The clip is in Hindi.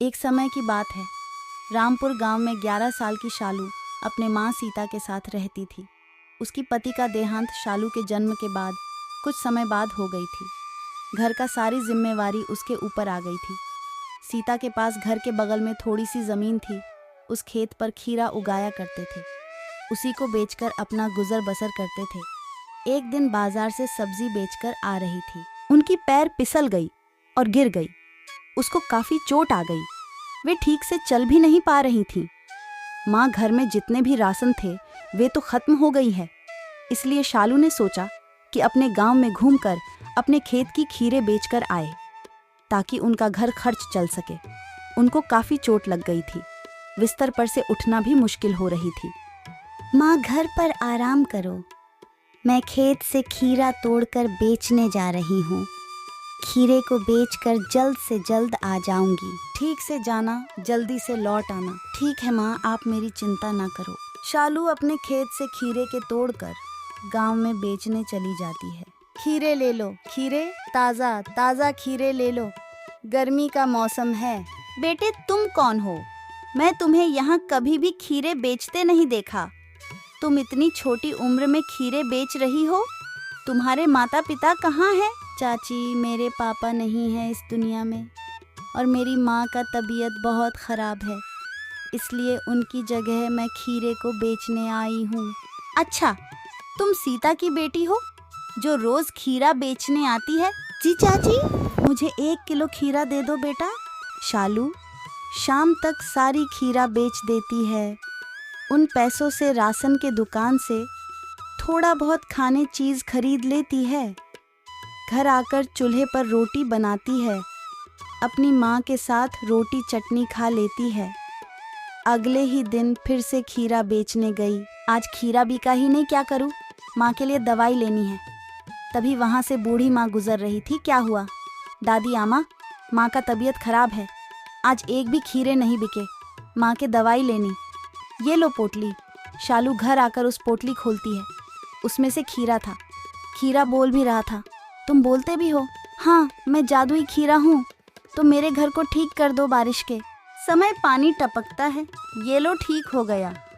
एक समय की बात है। रामपुर गांव में 11 साल की शालू अपने माँ सीता के साथ रहती थी। उसकी पति का देहांत शालू के जन्म के बाद कुछ समय बाद हो गई थी। घर का सारी जिम्मेवारी उसके ऊपर आ गई थी। सीता के पास घर के बगल में थोड़ी सी जमीन थी। उस खेत पर खीरा उगाया करते थे। उसी को बेचकर अपना गुजर बसर करते थे। एक दिन बाजार से सब्जी बेचकर आ रही थी। उनकी पैर फिसल गई और गिर गई। उसको काफी चोट आ गई। वे ठीक से चल भी नहीं पा रही थीं। माँ घर में जितने भी राशन थे वे तो खत्म हो गई है। इसलिए शालू ने सोचा कि अपने गांव में घूमकर अपने खेत की खीरे बेचकर आए ताकि उनका घर खर्च चल सके। उनको काफी चोट लग गई थी। बिस्तर पर से उठना भी मुश्किल हो रही थी। माँ, घर पर आराम करो। मैं खेत से खीरा तोड़कर बेचने जा रही हूँ। खीरे को बेचकर जल्द से जल्द आ जाऊंगी। ठीक से जाना, जल्दी से लौट आना। ठीक है माँ, आप मेरी चिंता ना करो। शालू अपने खेत से खीरे के तोड़कर गांव में बेचने चली जाती है। खीरे ले लो, खीरे ताज़ा ताज़ा खीरे ले लो, गर्मी का मौसम है। बेटे, तुम कौन हो? मैं तुम्हें यहाँ कभी भी खीरे बेचते नहीं देखा। तुम इतनी छोटी उम्र में खीरे बेच रही हो? तुम्हारे माता पिता कहाँ हैं? चाची, मेरे पापा नहीं हैं इस दुनिया में और मेरी माँ का तबीयत बहुत ख़राब है, इसलिए उनकी जगह मैं खीरे को बेचने आई हूँ। अच्छा, तुम सीता की बेटी हो जो रोज़ खीरा बेचने आती है? जी चाची। मुझे 1 किलो खीरा दे दो बेटा। शालू शाम तक सारी खीरा बेच देती है। उन पैसों से राशन के दुकान से थोड़ा बहुत खाने चीज़ खरीद लेती है। घर आकर चूल्हे पर रोटी बनाती है। अपनी माँ के साथ रोटी चटनी खा लेती है। अगले ही दिन फिर से खीरा बेचने गई। आज खीरा बिका ही नहीं, क्या करूँ? माँ के लिए दवाई लेनी है। तभी वहाँ से बूढ़ी माँ गुजर रही थी। क्या हुआ? दादी आमा, माँ का तबीयत खराब है, आज एक भी खीरे नहीं बिके, माँ के दवाई लेनी। ये लो पोटली। शालू घर आकर उस पोटली खोलती है। उसमें से खीरा था। खीरा बोल भी रहा था। तुम बोलते भी हो? हाँ, मैं जादुई खीरा हूँ, तो मेरे घर को ठीक कर दो बारिश के समय। पानी टपकता है। ये लो, ठीक हो गया।